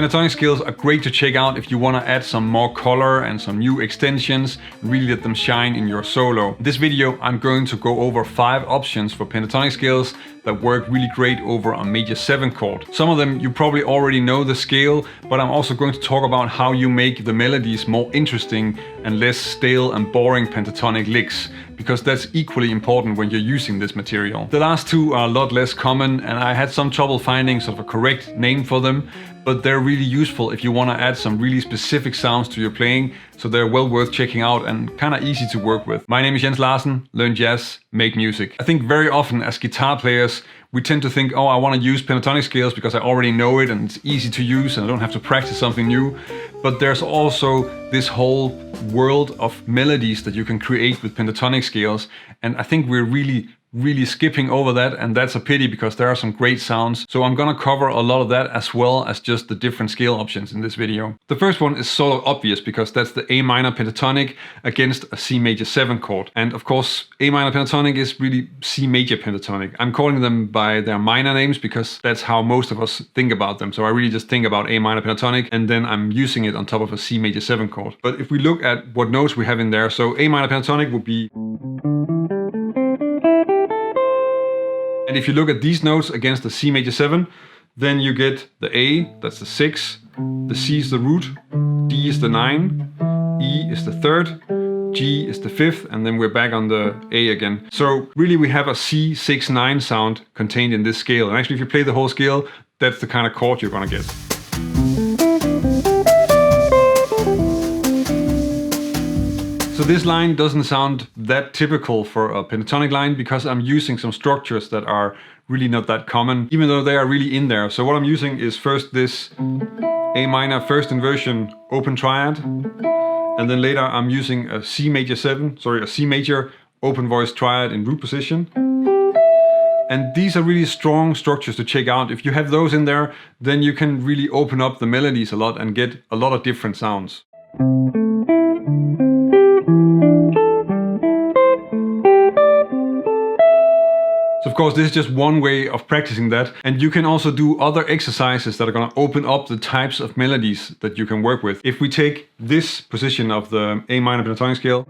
Pentatonic Scales are great to check out if you want to add some more color and some new extensions, really let them shine in your solo. In this video, I'm going to go over 5 options for pentatonic scales that work really great over a major 7 chord. Some of them you probably already know the scale, but I'm also going to talk about how you make the melodies more interesting and less stale and boring pentatonic licks, because that's equally important when you're using this material. The last 2 are a lot less common, and I had some trouble finding sort of a correct name for them, but they're really useful if you want to add some really specific sounds to your playing, so they're well worth checking out and kind of easy to work with. My name is Jens Larsen, learn jazz, make music. I think very often as guitar players, we tend to think, oh, I want to use pentatonic scales because I already know it and it's easy to use and I don't have to practice something new. But there's also this whole world of melodies that you can create with pentatonic scales, and I think we're really skipping over that, and that's a pity because there are some great sounds. So I'm gonna cover a lot of that as well as just the different scale options in this video. The first one is sort of obvious because that's the A minor pentatonic against a C major 7 chord. And of course, A minor pentatonic is really C major pentatonic. I'm calling them by their minor names because that's how most of us think about them. So I really just think about A minor pentatonic and then I'm using it on top of a C major 7 chord. But if we look at what notes we have in there, so A minor pentatonic would be. And if you look at these notes against the C major 7, then you get the A, that's the 6, the C is the root, D is the 9, E is the 3rd, G is the 5th, and then we're back on the A again. So really we have a C6-9 sound contained in this scale. And actually if you play the whole scale, that's the kind of chord you're gonna get. So this line doesn't sound that typical for a pentatonic line because I'm using some structures that are really not that common, even though they are really in there. So what I'm using is first this A minor first inversion open triad, and then later I'm using a C major open voice triad in root position. And these are really strong structures to check out. If you have those in there, then you can really open up the melodies a lot and get a lot of different sounds. So of course this is just one way of practicing that, and you can also do other exercises that are going to open up the types of melodies that you can work with. If we take this position of the A minor pentatonic scale,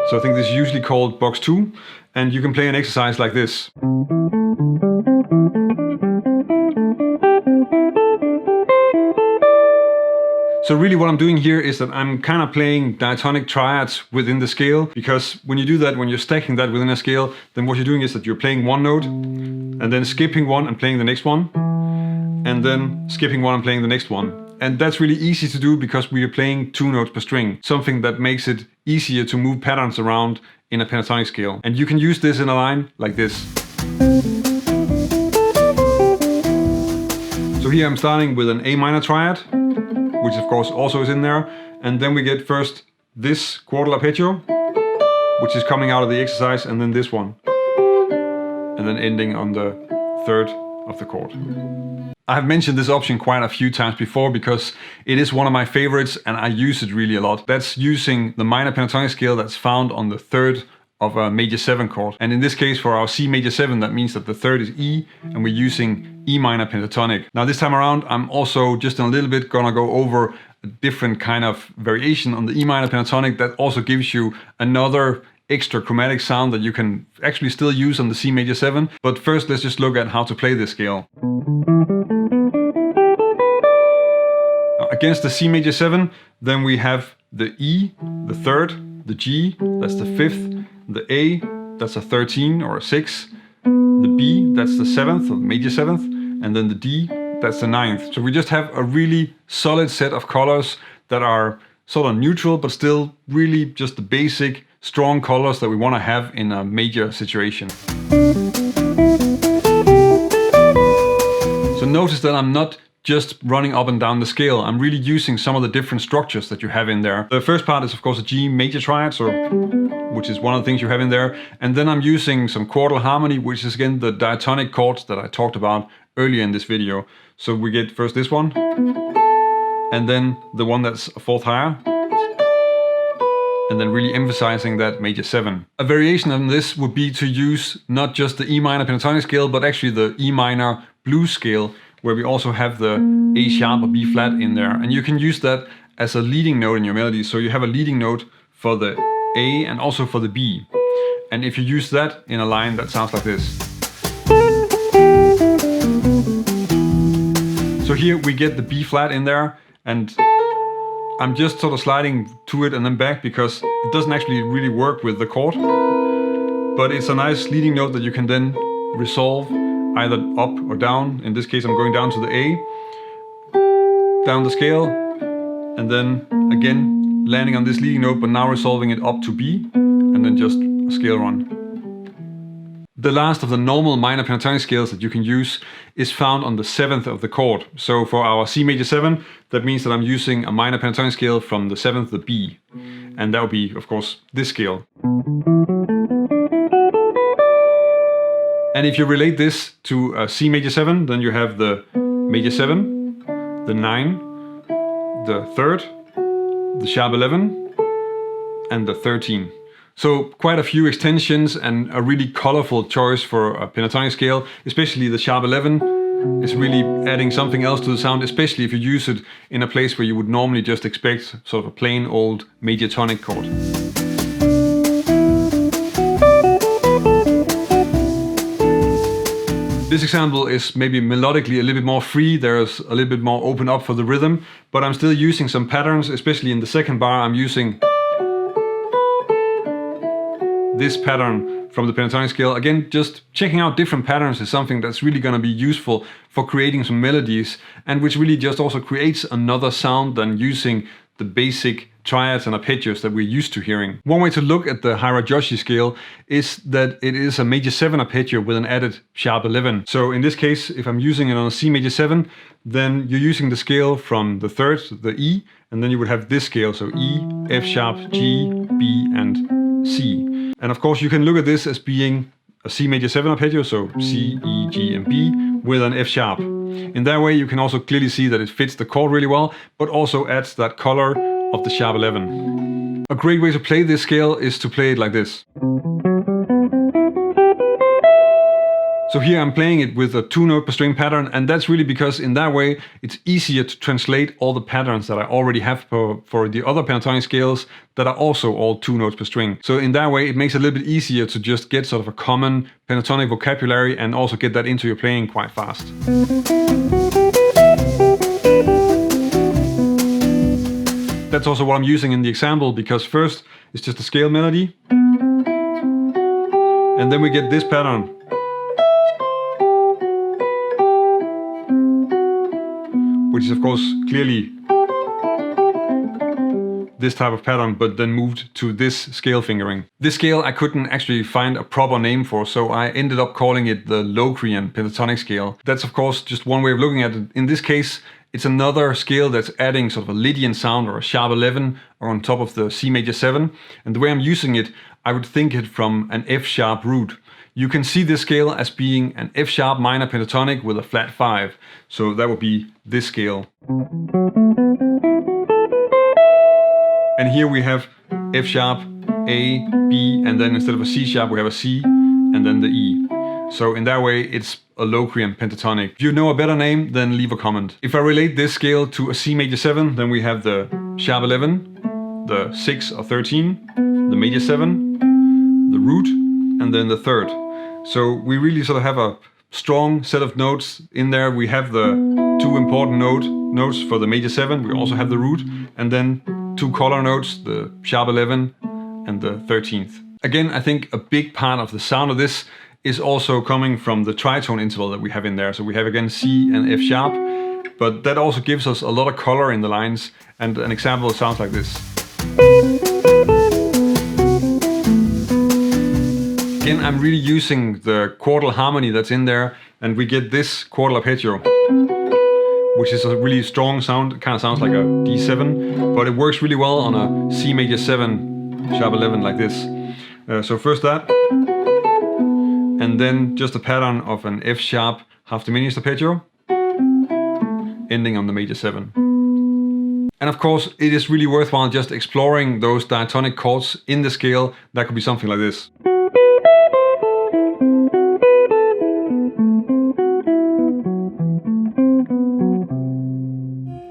so I think this is usually called box 2, and you can play an exercise like this. So really what I'm doing here is that I'm kind of playing diatonic triads within the scale, because when you do that, when you're stacking that within a scale, then what you're doing is that you're playing one note and then skipping one and playing the next one, and then skipping one and playing the next one. And that's really easy to do because we are playing 2 notes per string, something that makes it easier to move patterns around in a pentatonic scale. And you can use this in a line like this. So here I'm starting with an A minor triad, which of course also is in there, and then we get first this Quartal Arpeggio, which is coming out of the exercise, and then this one, and then ending on the 3rd of the chord. I have mentioned this option quite a few times before because it is one of my favorites and I use it really a lot. That's using the minor pentatonic scale that's found on the 3rd of a major 7 chord. And in this case for our C major 7, that means that the 3rd is E and we're using E minor pentatonic. Now this time around I'm also just in a little bit gonna go over a different kind of variation on the E minor pentatonic that also gives you another extra chromatic sound that you can actually still use on the C major 7. But first let's just look at how to play this scale. Now, against the C major 7, then we have the E, the 3rd, the G, that's the 5th, the A, that's a 13 or a 6, the B, that's the 7th or the major 7th, and then the D, that's the 9th. So we just have a really solid set of colors that are sort of neutral, but still really just the basic strong colors that we want to have in a major situation. So notice that I'm not just running up and down the scale. I'm really using some of the different structures that you have in there. The first part is of course a G major triad, which is one of the things you have in there. And then I'm using some quartal harmony, which is again the diatonic chords that I talked about earlier in this video. So we get first this one, and then the one that's a 4th higher, and then really emphasizing that major 7. A variation on this would be to use not just the E minor pentatonic scale, but actually the E minor blues scale, where we also have the A sharp or B flat in there. And you can use that as a leading note in your melody. So you have a leading note for the A and also for the B. And if you use that in a line, that sounds like this. So here we get the B flat in there, and I'm just sort of sliding to it and then back because it doesn't actually really work with the chord. But it's a nice leading note that you can then resolve either up or down. In this case, I'm going down to the A, down the scale, and then again landing on this leading note, but now resolving it up to B, and then just a scale run. The last of the normal minor pentatonic scales that you can use is found on the 7th of the chord. So for our C major 7, that means that I'm using a minor pentatonic scale from the 7th, the B. And that would be, of course, this scale. And if you relate this to a C major 7, then you have the major 7, the 9, the 3rd, the sharp 11, and the 13. So quite a few extensions and a really colorful choice for a pentatonic scale, especially the sharp 11 is really adding something else to the sound, especially if you use it in a place where you would normally just expect sort of a plain old major tonic chord. This example is maybe melodically a little bit more free, there's a little bit more open up for the rhythm, but I'm still using some patterns, especially in the second bar I'm using this pattern from the pentatonic scale. Again, just checking out different patterns is something that's really going to be useful for creating some melodies, and which really just also creates another sound than using the basic triads and arpeggios that we're used to hearing. One way to look at the Hirajoshi scale is that it is a major 7 arpeggio with an added sharp 11. So in this case, if I'm using it on a C major 7, then you're using the scale from the 3rd, the E, and then you would have this scale, so E, F sharp, G, B, and C. And of course you can look at this as being a C major 7 arpeggio, so C, E, G, and B, with an F sharp. In that way you can also clearly see that it fits the chord really well, but also adds that color of the sharp 11. A great way to play this scale is to play it like this. So here I'm playing it with a 2-note per string pattern, and that's really because in that way it's easier to translate all the patterns that I already have for the other pentatonic scales that are also all 2 notes per string. So in that way it makes it a little bit easier to just get sort of a common pentatonic vocabulary and also get that into your playing quite fast. That's also what I'm using in the example, because first it's just a scale melody, and then we get this pattern, which is of course clearly this type of pattern, but then moved to this scale fingering. This scale I couldn't actually find a proper name for, so I ended up calling it the Locrian pentatonic scale. That's of course just one way of looking at it. In this case, it's another scale that's adding sort of a Lydian sound or a sharp 11 or on top of the C major 7. And the way I'm using it, I would think it from an F sharp root. You can see this scale as being an F sharp minor pentatonic with a flat 5. So that would be this scale. And here we have F sharp, A, B, and then instead of a C sharp we have a C and then the E. So in that way it's a Locrian pentatonic. If you know a better name, then leave a comment. If I relate this scale to a C major 7, then we have the sharp 11, the 6 or 13, the major 7, the root, and then the 3rd. So we really sort of have a strong set of notes in there. We have the 2 important notes for the major 7, we also have the root, and then 2 color notes, the sharp 11 and the 13th. Again, I think a big part of the sound of this is also coming from the tritone interval that we have in there. So we have again C and F sharp, but that also gives us a lot of color in the lines, and an example sounds like this. Again, I'm really using the quartal harmony that's in there, and we get this quartal arpeggio, which is a really strong sound. It kind of sounds like a D7, but it works really well on a C major 7 sharp 11 like this. So first that, and then just a pattern of an F sharp half diminished arpeggio, ending on the major 7. And of course, it is really worthwhile just exploring those diatonic chords in the scale. That could be something like this.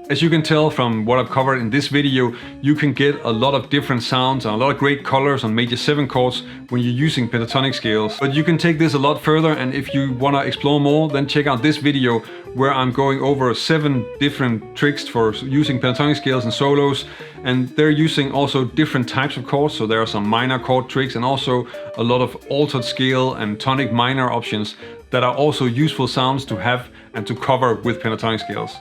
As you can tell from what I've covered in this video, you can get a lot of different sounds and a lot of great colors on major 7 chords when you're using pentatonic scales. But you can take this a lot further, and if you want to explore more, then check out this video where I'm going over 7 different tricks for using pentatonic scales and solos. And they're using also different types of chords, so there are some minor chord tricks and also a lot of altered scale and tonic minor options that are also useful sounds to have and to cover with pentatonic scales.